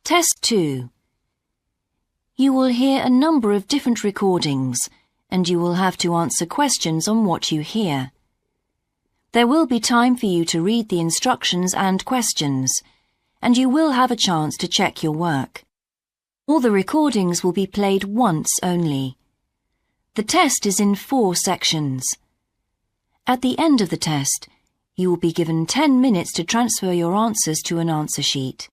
Test 2. You will hear a number of different recordings, and you will have to answer questions on what you hear. There will be time for you to read the instructions and questions, and you will have a chance to check your work. All the recordings will be played once only. The test is in 4 sections. At the end of the test, you will be given 10 minutes to transfer your answers to an answer sheet.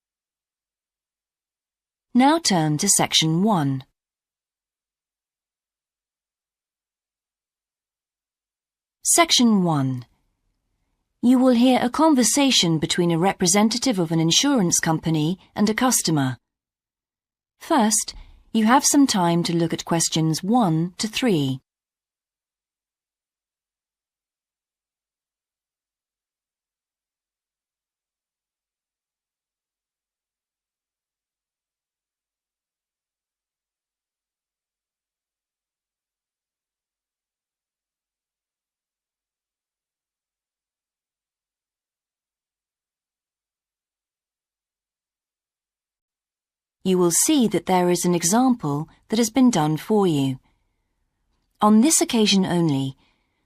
Now turn to Section 1. Section 1. You will hear a conversation between a representative of an insurance company and a customer. First, you have some time to look at questions 1 to 3. You will see that there is an example that has been done for you. On this occasion only,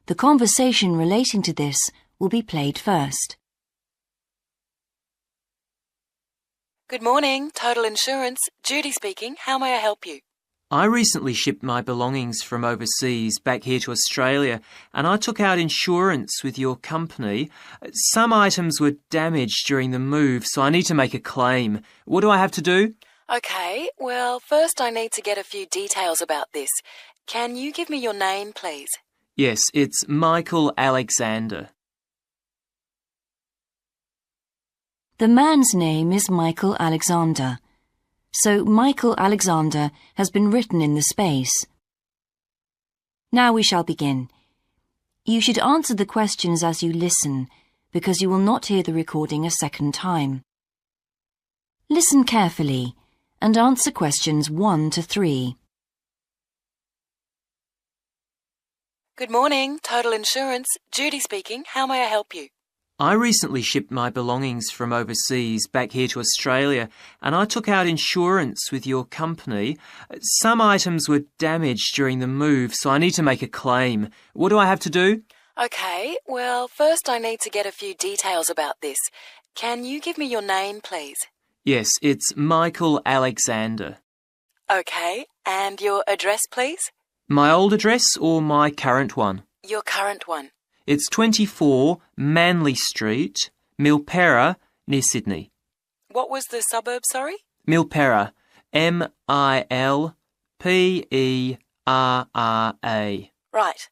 the conversation relating to this will be played first. Good morning, Total Insurance. Judy speaking. How may I help you? I recently shipped my belongings from overseas back here to Australia, and I took out insurance with your company. Some items were damaged during the move, so I need to make a claim. What do I have to do? Okay, well, first I need to get a few details about this. Can you give me your name, please? Yes, it's Michael Alexander. The man's name is Michael Alexander, so Michael Alexander has been written in the space. Now we shall begin. You should answer the questions as you listen, because you will not hear the recording a second time. Listen carefully and answer questions 1 to 3. Good morning, Total Insurance. Judy speaking. How may I help you? I recently shipped my belongings from overseas back here to Australia, and I took out insurance with your company. Some items were damaged during the move, so I need to make a claim. What do I have to do? Okay, well, first I need to get a few details about this. Can you give me your name, please? Yes, it's Michael Alexander. Okay, and your address, please? My old address or my current one? Your current one. It's 24 Manly Street, Milperra, near Sydney. What was the suburb, sorry? Milperra, M-I-L-P-E-R-R-A. Right.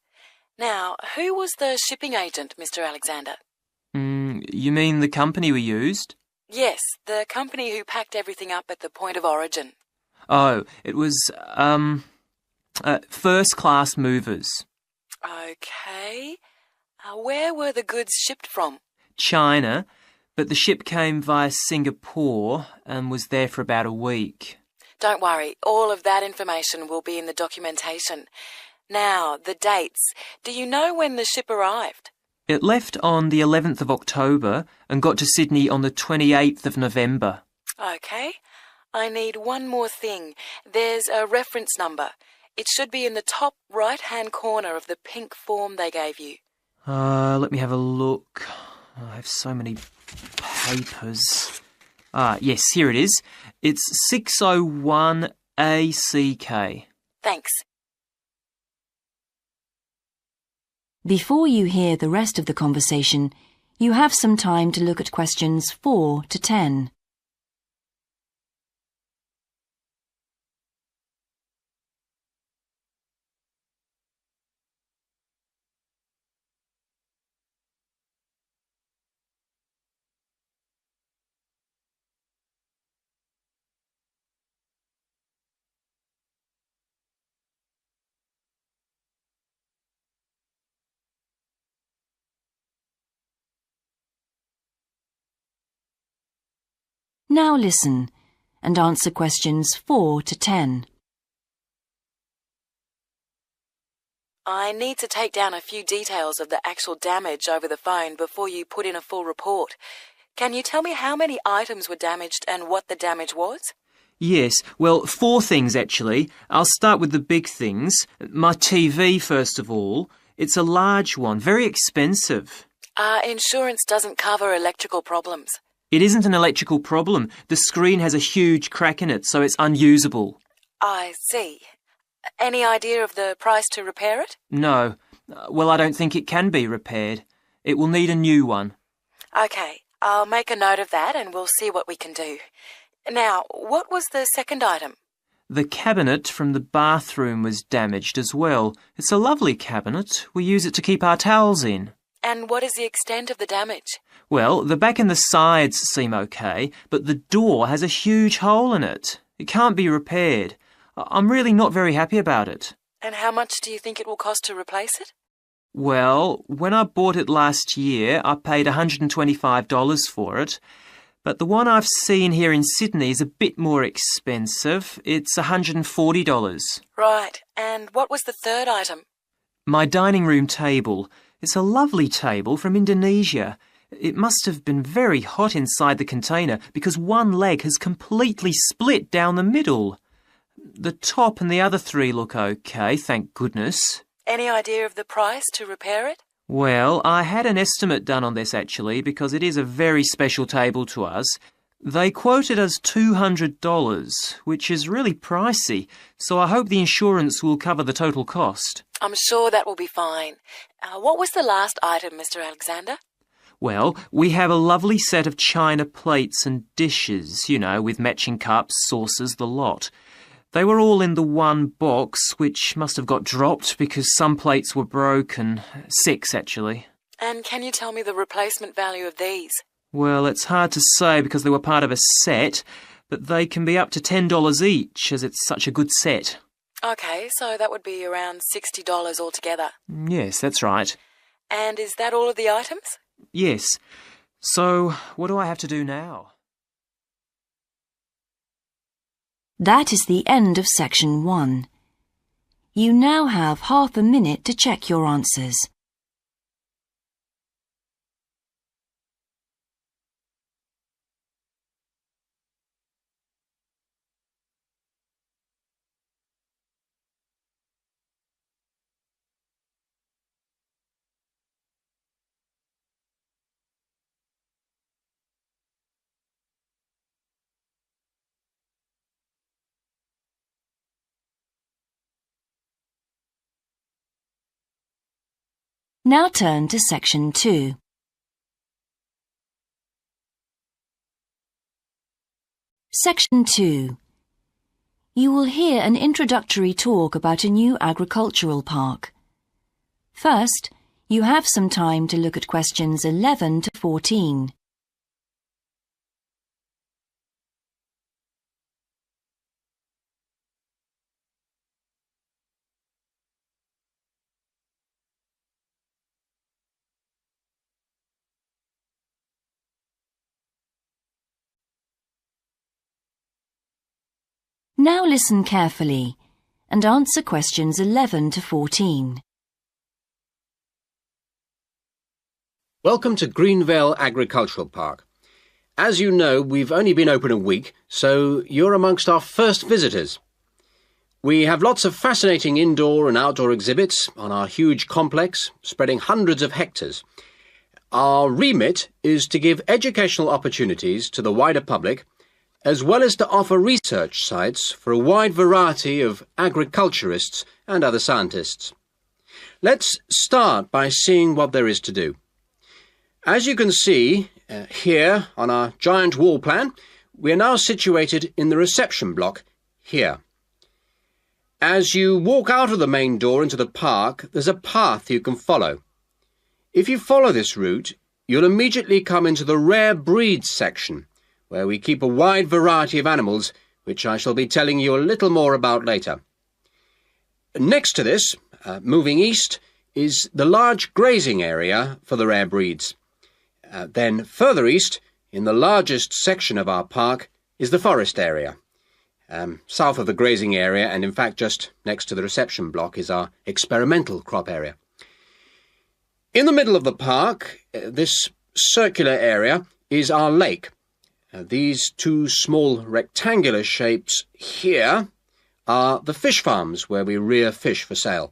Now, who was the shipping agent, Mr. Alexander? You mean the company we used? Yes, the company who packed everything up at the point of origin. Oh, it was, First Class Movers. Okay. Where were the goods shipped from? China, but the ship came via Singapore and was there for about a week. Don't worry, all of that information will be in the documentation. Now, the dates. Do you know when the ship arrived? It left on the 11th of October and got to Sydney on the 28th of November. Okay. I need one more thing. There's a reference number. It should be in the top right-hand corner of the pink form they gave you. Let me have a look. I have so many papers. Yes, here it is. It's 601 ACK. Thanks. Before you hear the rest of the conversation, you have some time to look at questions 4 to 10. Now listen and answer questions 4 to 10. I need to take down a few details of the actual damage over the phone before you put in a full report. Can you tell me how many items were damaged and what the damage was? Yes, well, 4 things actually. I'll start with the big things. My TV, first of all. It's a large one, very expensive. Insurance doesn't cover electrical problems. It isn't an electrical problem. The screen has a huge crack in it, so it's unusable. I see. Any idea of the price to repair it? No. Well, I don't think it can be repaired. It will need a new one. OK, I'll make a note of that and we'll see what we can do. Now, what was the second item? The cabinet from the bathroom was damaged as well. It's a lovely cabinet. We use it to keep our towels in. And what is the extent of the damage? Well, the back and the sides seem okay, but the door has a huge hole in it. It can't be repaired. I'm really not very happy about it. And how much do you think it will cost to replace it? Well, when I bought it last year, I paid $125 for it. But the one I've seen here in Sydney is a bit more expensive. It's $140. Right. And what was the third item? My dining room table. It's a lovely table from Indonesia. It must have been very hot inside the container because one leg has completely split down the middle. The top and the other 3 look okay, thank goodness. Any idea of the price to repair it? Well, I had an estimate done on this actually because it is a very special table to us. They quoted us $200, which is really pricey, so I hope the insurance will cover the total cost. I'm sure that will be fine. What was the last item, Mr. Alexander? Well, we have a lovely set of china plates and dishes, with matching cups, saucers, the lot. They were all in the one box, which must have got dropped because some plates were broken. 6, actually. And can you tell me the replacement value of these? Well, it's hard to say because they were part of a set, but they can be up to $10 each as it's such a good set. OK, so that would be around $60 altogether. Yes, that's right. And is that all of the items? Yes. So, what do I have to do now? That is the end of section 1. You now have half a minute to check your answers. Now turn to section 2. Section 2. You will hear an introductory talk about a new agricultural park. First, you have some time to look at questions 11 to 14. Now listen carefully and answer questions 11 to 14. Welcome to Greenvale Agricultural Park. As you know, we've only been open a week, so you're amongst our first visitors. We have lots of fascinating indoor and outdoor exhibits on our huge complex, spreading hundreds of hectares. Our remit is to give educational opportunities to the wider public, as well as to offer research sites for a wide variety of agriculturists and other scientists. Let's start by seeing what there is to do. As you can see here on our giant wall plan, we are now situated in the reception block here. As you walk out of the main door into the park, there's a path you can follow. If you follow this route, you'll immediately come into the rare breeds section, where we keep a wide variety of animals, which I shall be telling you a little more about later. Next to this, moving east, is the large grazing area for the rare breeds. Then further east, in the largest section of our park, is the forest area. South of the grazing area, and in fact just next to the reception block, is our experimental crop area. In the middle of the park, this circular area, is our lake. These two small rectangular shapes here are the fish farms where we rear fish for sale.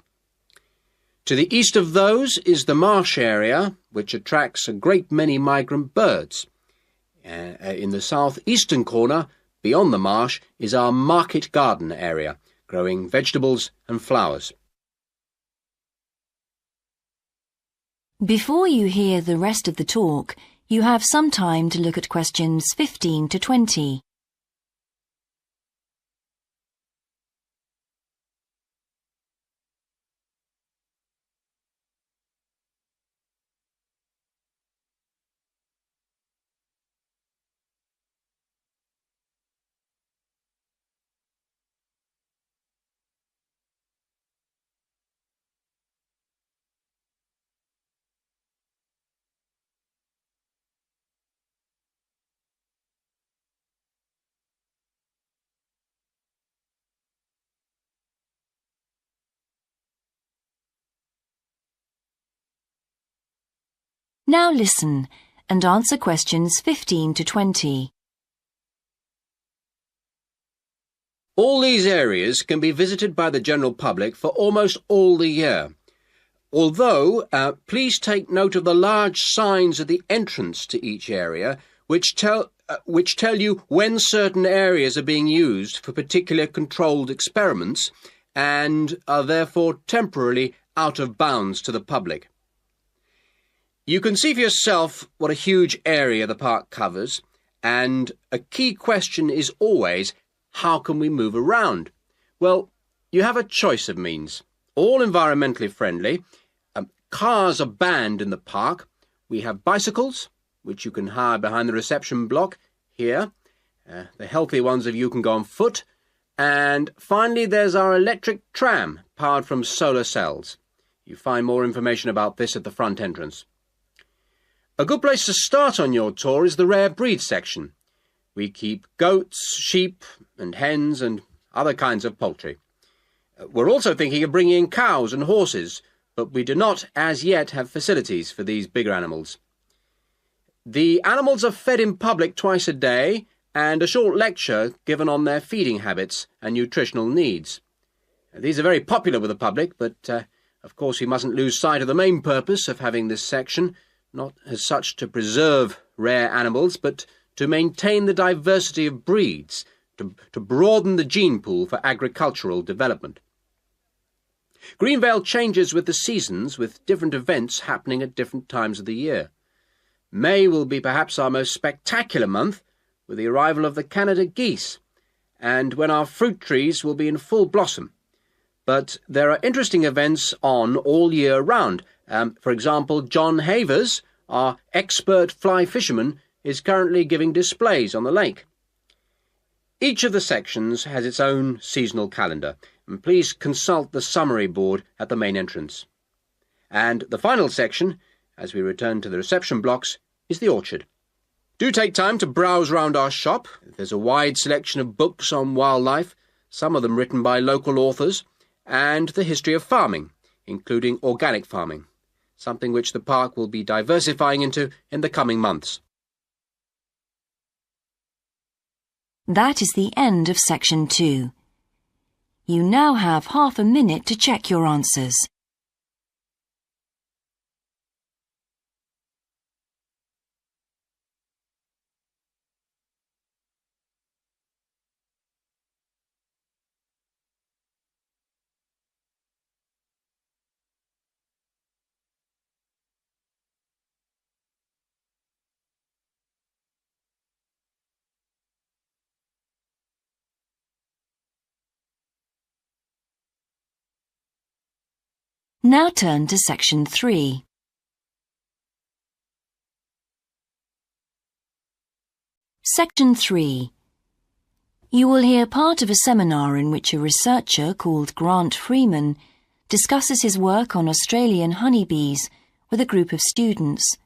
To the east of those is the marsh area, which attracts a great many migrant birds. In the southeastern corner, beyond the marsh, is our market garden area, growing vegetables and flowers. Before you hear the rest of the talk, you have some time to look at questions 15 to 20. Now listen and answer questions 15 to 20. All these areas can be visited by the general public for almost all the year. Although, please take note of the large signs at the entrance to each area, which tell you when certain areas are being used for particular controlled experiments and are therefore temporarily out of bounds to the public. You can see for yourself what a huge area the park covers, and a key question is always, how can we move around? Well, you have a choice of means, all environmentally friendly. Cars are banned in the park. We have bicycles, which you can hire behind the reception block here. The healthy ones of you can go on foot. And finally, there's our electric tram, powered from solar cells. You find more information about this at the front entrance. A good place to start on your tour is the rare breed section. We keep goats, sheep and hens and other kinds of poultry. We're also thinking of bringing in cows and horses, but we do not as yet have facilities for these bigger animals. The animals are fed in public twice a day and a short lecture given on their feeding habits and nutritional needs. These are very popular with the public, but of course we mustn't lose sight of the main purpose of having this section, not as such to preserve rare animals, but to maintain the diversity of breeds, to broaden the gene pool for agricultural development. Greenvale changes with the seasons, with different events happening at different times of the year. May will be perhaps our most spectacular month, with the arrival of the Canada geese, and when our fruit trees will be in full blossom. But there are interesting events on all year round. For example, John Havers, our expert fly fisherman, is currently giving displays on the lake. Each of the sections has its own seasonal calendar, and please consult the summary board at the main entrance. And the final section, as we return to the reception blocks, is the orchard. Do take time to browse round our shop. There's a wide selection of books on wildlife, some of them written by local authors, and the history of farming, including organic farming, something which the park will be diversifying into in the coming months. That is the end of section 2. You now have half a minute to check your answers. Now turn to section 3. Section 3. You will hear part of a seminar in which a researcher called Grant Freeman discusses his work on Australian honeybees with a group of students.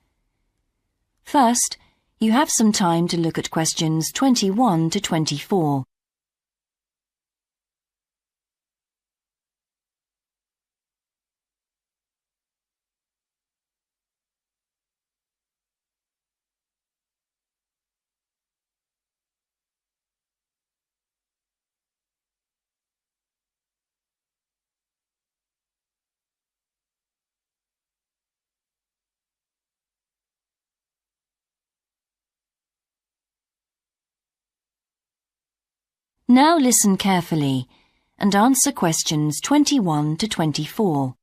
First, you have some time to look at questions 21 to 24. Now listen carefully and answer questions 21 to 24.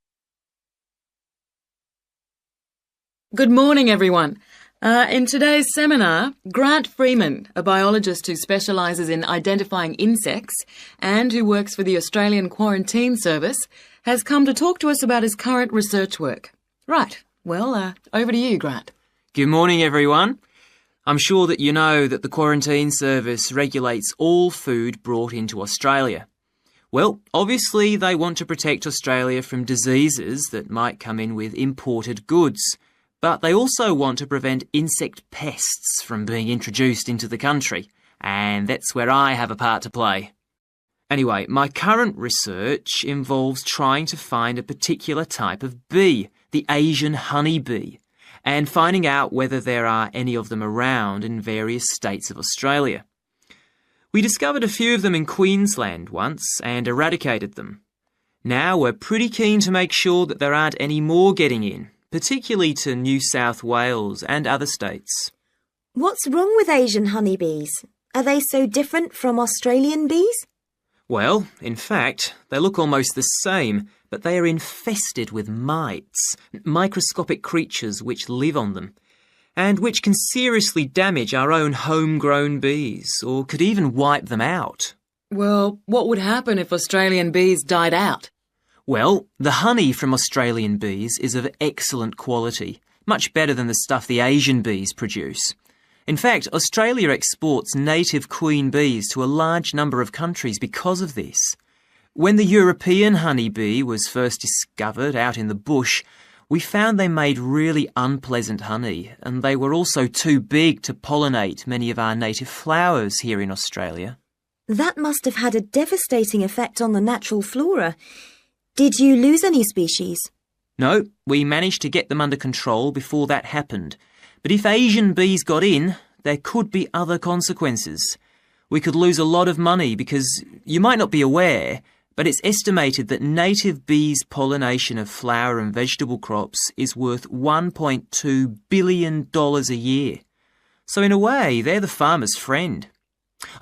Good morning, everyone. In today's seminar, Grant Freeman, a biologist who specialises in identifying insects and who works for the Australian Quarantine Service, has come to talk to us about his current research work. Right, well, over to you, Grant. Good morning, everyone. I'm sure that you know that the Quarantine Service regulates all food brought into Australia. Well, obviously they want to protect Australia from diseases that might come in with imported goods, but they also want to prevent insect pests from being introduced into the country, and that's where I have a part to play. Anyway, my current research involves trying to find a particular type of bee, the Asian honeybee, and finding out whether there are any of them around in various states of Australia. We discovered a few of them in Queensland once and eradicated them. Now we're pretty keen to make sure that there aren't any more getting in, particularly to New South Wales and other states. What's wrong with Asian honeybees? Are they so different from Australian bees? Well, in fact, they look almost the same, but they are infested with mites, microscopic creatures which live on them, and which can seriously damage our own homegrown bees, or could even wipe them out. Well, what would happen if Australian bees died out? Well, the honey from Australian bees is of excellent quality, much better than the stuff the Asian bees produce. In fact, Australia exports native queen bees to a large number of countries because of this. When the European honeybee was first discovered out in the bush, we found they made really unpleasant honey, and they were also too big to pollinate many of our native flowers here in Australia. That must have had a devastating effect on the natural flora. Did you lose any species? No, we managed to get them under control before that happened. But if Asian bees got in, there could be other consequences. We could lose a lot of money because you might not be aware, but it's estimated that native bees' pollination of flower and vegetable crops is worth $1.2 billion a year. So in a way, they're the farmer's friend.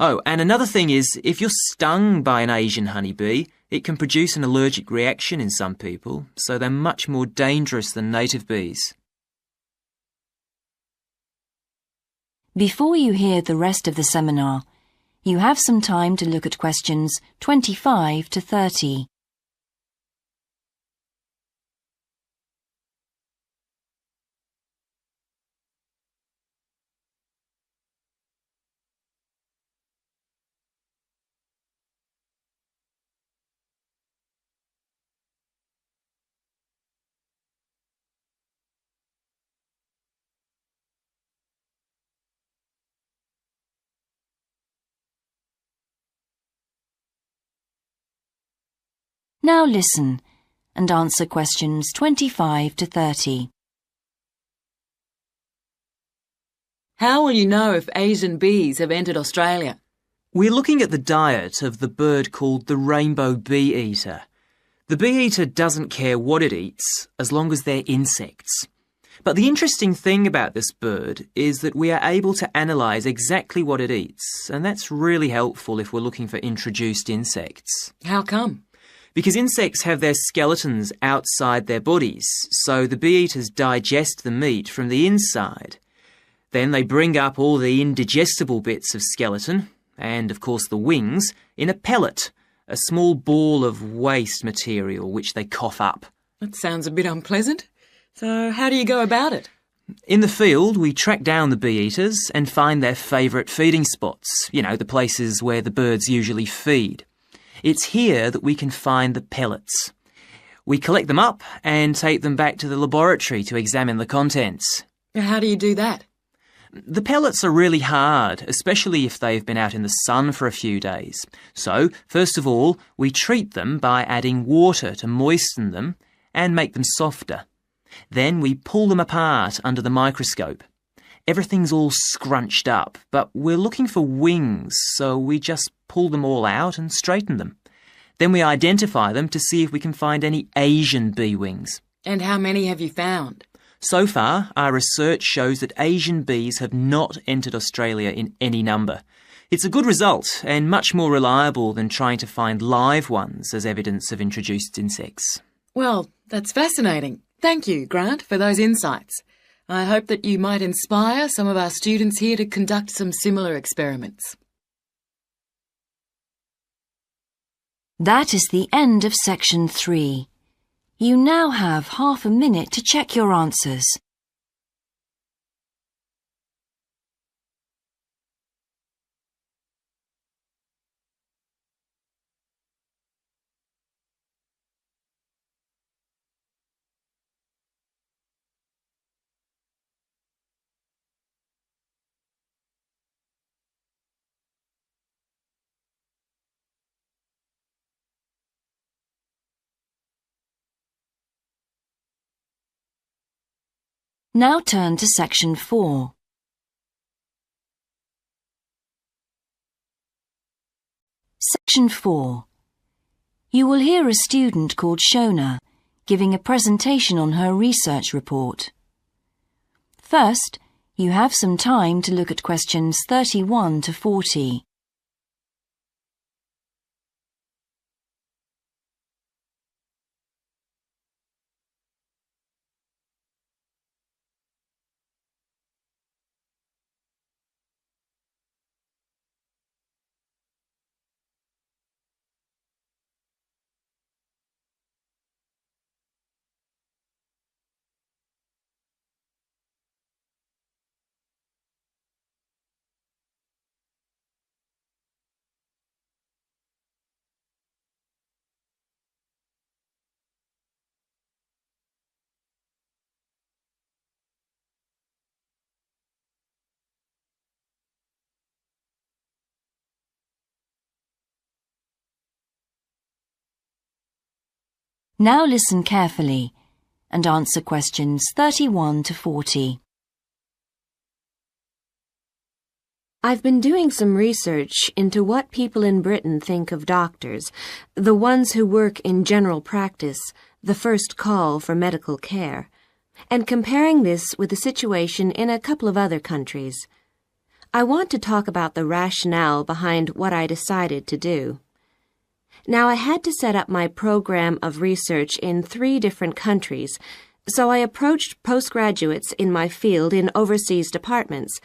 Oh, and another thing is, if you're stung by an Asian honeybee, it can produce an allergic reaction in some people, so they're much more dangerous than native bees. Before you hear the rest of the seminar, you have some time to look at questions 25 to 30. Now listen and answer questions 25 to 30. How will you know if Asian bees have entered Australia? We're looking at the diet of the bird called the rainbow bee-eater. The bee-eater doesn't care what it eats as long as they're insects. But the interesting thing about this bird is that we are able to analyse exactly what it eats, and that's really helpful if we're looking for introduced insects. How come? Because insects have their skeletons outside their bodies, so the bee-eaters digest the meat from the inside. Then they bring up all the indigestible bits of skeleton, and of course the wings, in a pellet, a small ball of waste material which they cough up. That sounds a bit unpleasant. So how do you go about it? In the field, we track down the bee-eaters and find their favourite feeding spots, the places where the birds usually feed. It's here that we can find the pellets. We collect them up and take them back to the laboratory to examine the contents. How do you do that? The pellets are really hard, especially if they've been out in the sun for a few days. So, first of all, we treat them by adding water to moisten them and make them softer. Then we pull them apart under the microscope. Everything's all scrunched up, but we're looking for wings, so we just pull them all out and straighten them. Then we identify them to see if we can find any Asian bee wings. And how many have you found? So far, our research shows that Asian bees have not entered Australia in any number. It's a good result and much more reliable than trying to find live ones as evidence of introduced insects. Well, that's fascinating. Thank you, Grant, for those insights. I hope that you might inspire some of our students here to conduct some similar experiments. That is the end of section 3. You now have half a minute to check your answers. Now turn to section 4. Section 4. You will hear a student called Shona giving a presentation on her research report. First, you have some time to look at questions 31 to 40. Now listen carefully and answer questions 31 to 40. I've been doing some research into what people in Britain think of doctors, the ones who work in general practice, the first call for medical care, and comparing this with the situation in a couple of other countries. I want to talk about the rationale behind what I decided to do. Now, I had to set up my program of research in 3 different countries, so I approached postgraduates in my field in overseas departments,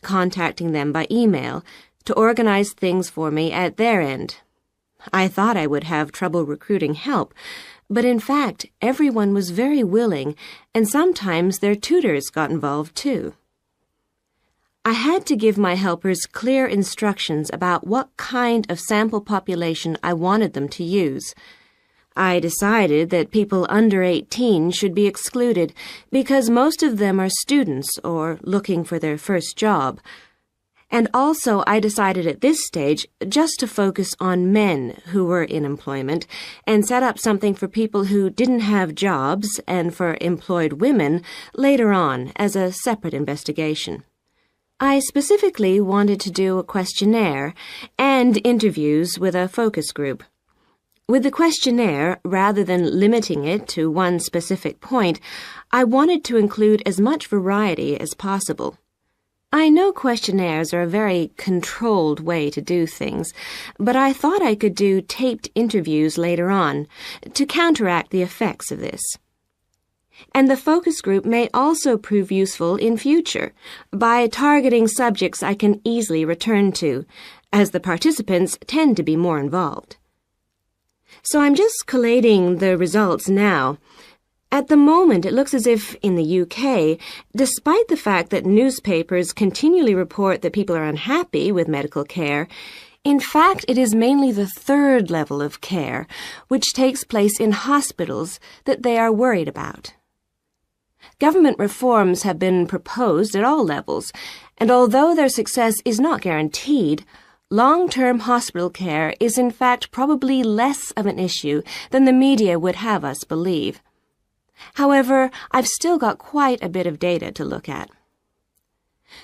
contacting them by email to organize things for me at their end. I thought I would have trouble recruiting help, but in fact, everyone was very willing, and sometimes their tutors got involved too. I had to give my helpers clear instructions about what kind of sample population I wanted them to use. I decided that people under 18 should be excluded because most of them are students or looking for their first job. And also I decided at this stage just to focus on men who were in employment and set up something for people who didn't have jobs and for employed women later on as a separate investigation. I specifically wanted to do a questionnaire and interviews with a focus group. With the questionnaire, rather than limiting it to one specific point, I wanted to include as much variety as possible. I know questionnaires are a very controlled way to do things, but I thought I could do taped interviews later on to counteract the effects of this. And the focus group may also prove useful in future by targeting subjects I can easily return to, as the participants tend to be more involved. So I'm just collating the results now. At the moment, it looks as if in the UK, despite the fact that newspapers continually report that people are unhappy with medical care, in fact, it is mainly the 3rd level of care, which takes place in hospitals, that they are worried about. Government reforms have been proposed at all levels, and although their success is not guaranteed, long-term hospital care is in fact probably less of an issue than the media would have us believe. However, I've still got quite a bit of data to look at.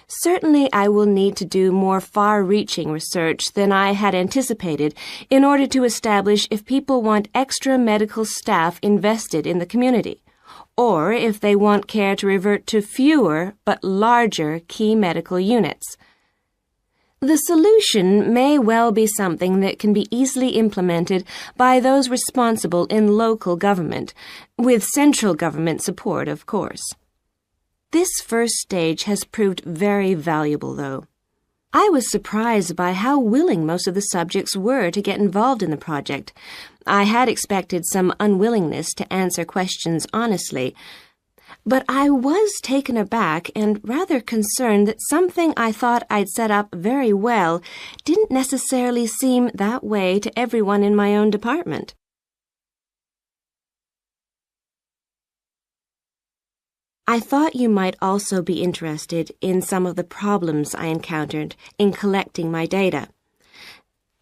Certainly, I will need to do more far-reaching research than I had anticipated in order to establish if people want extra medical staff invested in the community, or if they want care to revert to fewer but larger key medical units. The solution may well be something that can be easily implemented by those responsible in local government, with central government support, of course. This first stage has proved very valuable, though. I was surprised by how willing most of the subjects were to get involved in the project. I had expected some unwillingness to answer questions honestly, but I was taken aback and rather concerned that something I thought I'd set up very well didn't necessarily seem that way to everyone in my own department. I thought you might also be interested in some of the problems I encountered in collecting my data.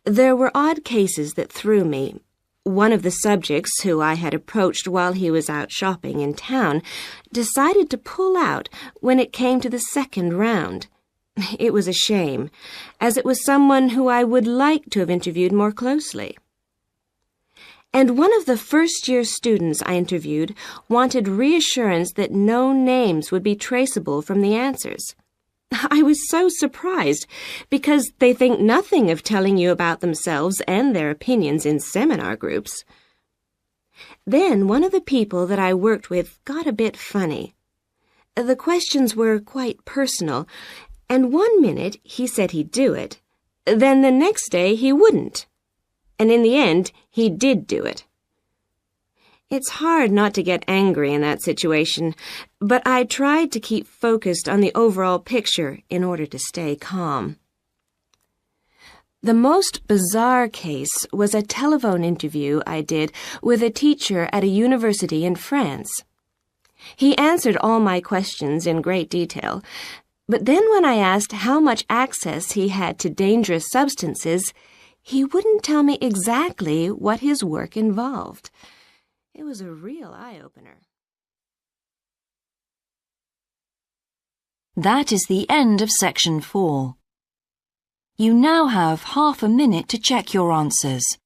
There were odd cases that threw me. One of the subjects who I had approached while he was out shopping in town decided to pull out when it came to the second round. It was a shame, as it was someone who I would like to have interviewed more closely. And one of the first-year students I interviewed wanted reassurance that no names would be traceable from the answers. I was so surprised, because they think nothing of telling you about themselves and their opinions in seminar groups. Then one of the people that I worked with got a bit funny. The questions were quite personal, and one minute he said he'd do it, then the next day he wouldn't. And in the end, he did do it. It's hard not to get angry in that situation, but I tried to keep focused on the overall picture in order to stay calm. The most bizarre case was a telephone interview I did with a teacher at a university in France. He answered all my questions in great detail, but then when I asked how much access he had to dangerous substances, he wouldn't tell me exactly what his work involved. It was a real eye-opener. That is the end of section 4. You now have half a minute to check your answers.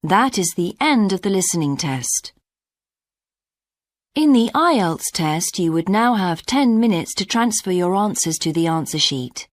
That is the end of the listening test. In the IELTS test, you would now have 10 minutes to transfer your answers to the answer sheet.